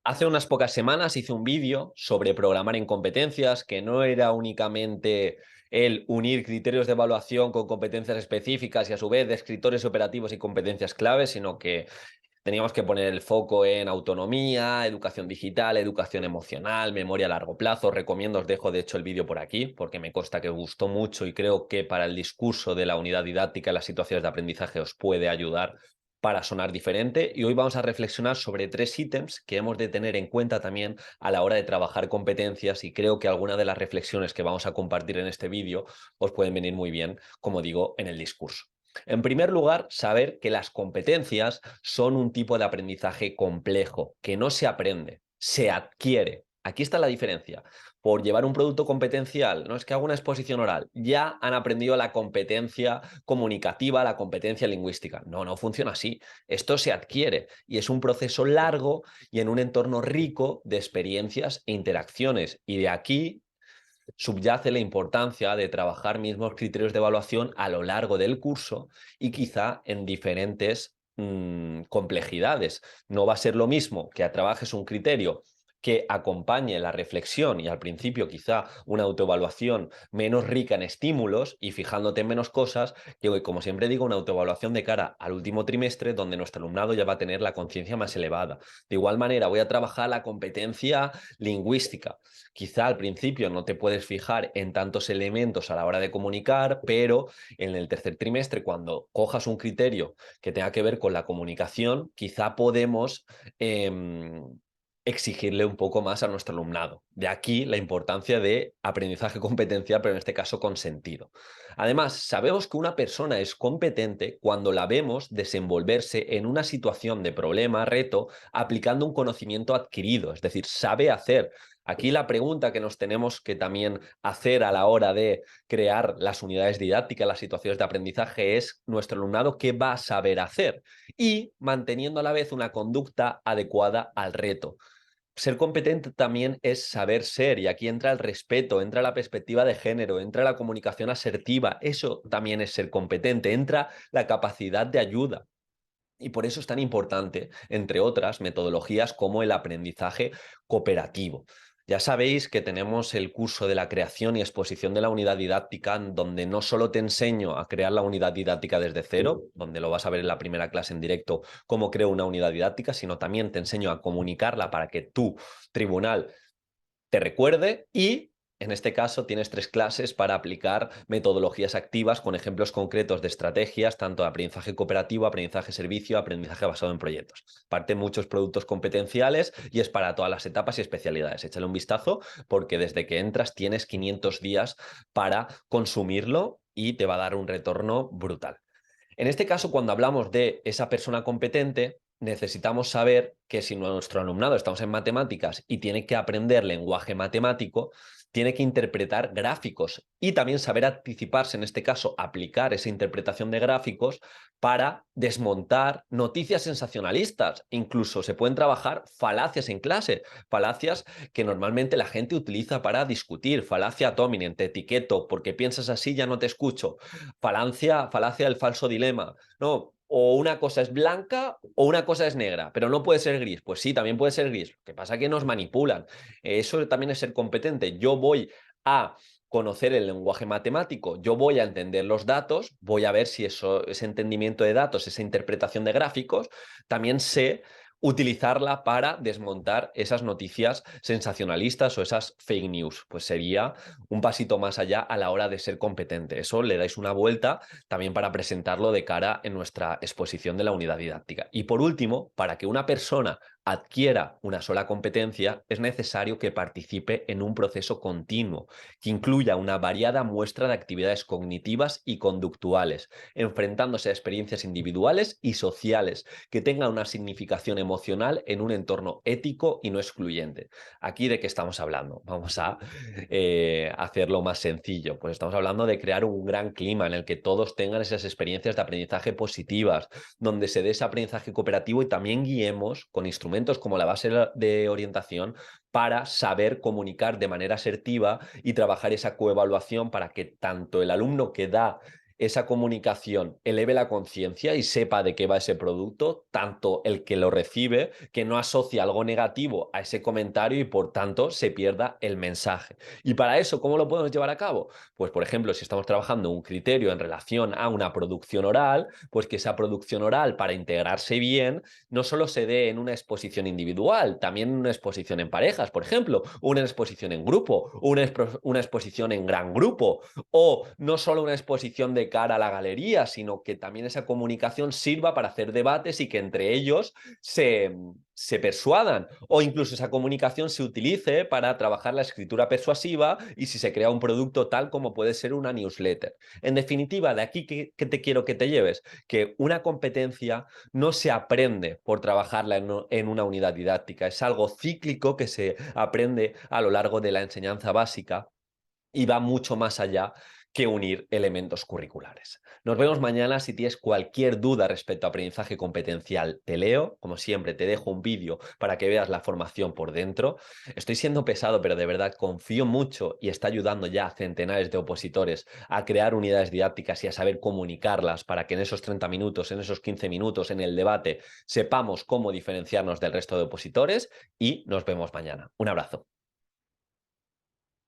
Hace unas pocas semanas hice un vídeo sobre programar en competencias, que no era únicamente el unir criterios de evaluación con competencias específicas y a su vez descriptores operativos y competencias claves, sino que teníamos que poner el foco en autonomía, educación digital, educación emocional, memoria a largo plazo. Recomiendo, os dejo de hecho el vídeo por aquí, porque me consta que os gustó mucho y creo que para el discurso de la unidad didáctica en las situaciones de aprendizaje os puede ayudar para sonar diferente. Y hoy vamos a reflexionar sobre 3 ítems que hemos de tener en cuenta también a la hora de trabajar competencias, y creo que algunas de las reflexiones que vamos a compartir en este vídeo os pueden venir muy bien, como digo, en el discurso. En primer lugar, saber que las competencias son un tipo de aprendizaje complejo, que no se aprende, se adquiere. Aquí está la diferencia. Por llevar un producto competencial, no es que haga una exposición oral, ya han aprendido la competencia comunicativa, la competencia lingüística. No, no funciona así. Esto se adquiere y es un proceso largo y en un entorno rico de experiencias e interacciones. Y de aquí subyace la importancia de trabajar mismos criterios de evaluación a lo largo del curso y quizá en diferentes complejidades. No va a ser lo mismo que trabajes un criterio que acompañe la reflexión y al principio quizá una autoevaluación menos rica en estímulos y fijándote en menos cosas, que hoy, como siempre digo, una autoevaluación de cara al último trimestre donde nuestro alumnado ya va a tener la conciencia más elevada. De igual manera, voy a trabajar la competencia lingüística. Quizá al principio no te puedes fijar en tantos elementos a la hora de comunicar, pero en el tercer trimestre, cuando cojas un criterio que tenga que ver con la comunicación, quizá podemos exigirle un poco más a nuestro alumnado. De aquí la importancia de aprendizaje competencial, pero en este caso con sentido. Además, sabemos que una persona es competente cuando la vemos desenvolverse en una situación de problema, reto, aplicando un conocimiento adquirido, es decir, sabe hacer. Aquí la pregunta que nos tenemos que también hacer a la hora de crear las unidades didácticas, las situaciones de aprendizaje, es nuestro alumnado qué va a saber hacer y manteniendo a la vez una conducta adecuada al reto. Ser competente también es saber ser, y aquí entra el respeto, entra la perspectiva de género, entra la comunicación asertiva, eso también es ser competente, entra la capacidad de ayuda. Y por eso es tan importante, entre otras metodologías, como el aprendizaje cooperativo. Ya sabéis que tenemos el curso de la creación y exposición de la unidad didáctica, donde no solo te enseño a crear la unidad didáctica desde cero, donde lo vas a ver en la primera clase en directo, cómo creo una unidad didáctica, sino también te enseño a comunicarla para que tu tribunal te recuerde. Y en este caso tienes 3 clases para aplicar metodologías activas con ejemplos concretos de estrategias, tanto de aprendizaje cooperativo, aprendizaje servicio, aprendizaje basado en proyectos. Parte muchos productos competenciales y es para todas las etapas y especialidades. Échale un vistazo porque desde que entras tienes 500 días para consumirlo y te va a dar un retorno brutal. En este caso, cuando hablamos de esa persona competente, necesitamos saber que si nuestro alumnado estamos en matemáticas y tiene que aprender lenguaje matemático, tiene que interpretar gráficos y también saber anticiparse, en este caso, aplicar esa interpretación de gráficos para desmontar noticias sensacionalistas. Incluso se pueden trabajar falacias en clase, falacias que normalmente la gente utiliza para discutir. Falacia ad hominem, te etiqueto, porque piensas así ya no te escucho. Falacia del falso dilema. No, o una cosa es blanca o una cosa es negra, pero no puede ser gris. Pues sí, también puede ser gris. Lo que pasa es que nos manipulan. Eso también es ser competente. Yo voy a conocer el lenguaje matemático, yo voy a entender los datos, voy a ver si ese entendimiento de datos, esa interpretación de gráficos, también sé utilizarla para desmontar esas noticias sensacionalistas o esas fake news. Pues sería un pasito más allá a la hora de ser competente. Eso le dais una vuelta también para presentarlo de cara en nuestra exposición de la unidad didáctica. Y por último, para que una persona adquiera una sola competencia, es necesario que participe en un proceso continuo, que incluya una variada muestra de actividades cognitivas y conductuales, enfrentándose a experiencias individuales y sociales, que tengan una significación emocional en un entorno ético y no excluyente. ¿Aquí de qué estamos hablando? Vamos a hacerlo más sencillo. Pues estamos hablando de crear un gran clima en el que todos tengan esas experiencias de aprendizaje positivas, donde se dé ese aprendizaje cooperativo y también guiemos con instrumentos como la base de orientación para saber comunicar de manera asertiva y trabajar esa coevaluación para que tanto el alumno que da esa comunicación eleve la conciencia y sepa de qué va ese producto, tanto el que lo recibe, que no asocia algo negativo a ese comentario y por tanto se pierda el mensaje. Y para eso, ¿cómo lo podemos llevar a cabo? Pues, por ejemplo, si estamos trabajando un criterio en relación a una producción oral, pues que esa producción oral, para integrarse bien, no solo se dé en una exposición individual, también en una exposición en parejas, por ejemplo, una exposición en grupo, una exposición en gran grupo, o no solo una exposición de cara a la galería, sino que también esa comunicación sirva para hacer debates y que entre ellos se persuadan, o incluso esa comunicación se utilice para trabajar la escritura persuasiva y si se crea un producto tal como puede ser una newsletter. En definitiva, de aquí que te quiero que te lleves, que una competencia no se aprende por trabajarla en una unidad didáctica, es algo cíclico que se aprende a lo largo de la enseñanza básica y va mucho más allá que unir elementos curriculares. Nos vemos mañana. Si tienes cualquier duda respecto a aprendizaje competencial, te leo. Como siempre, te dejo un vídeo para que veas la formación por dentro. Estoy siendo pesado, pero de verdad confío mucho y está ayudando ya a centenares de opositores a crear unidades didácticas y a saber comunicarlas para que en esos 30 minutos, en esos 15 minutos, en el debate, sepamos cómo diferenciarnos del resto de opositores y nos vemos mañana. Un abrazo.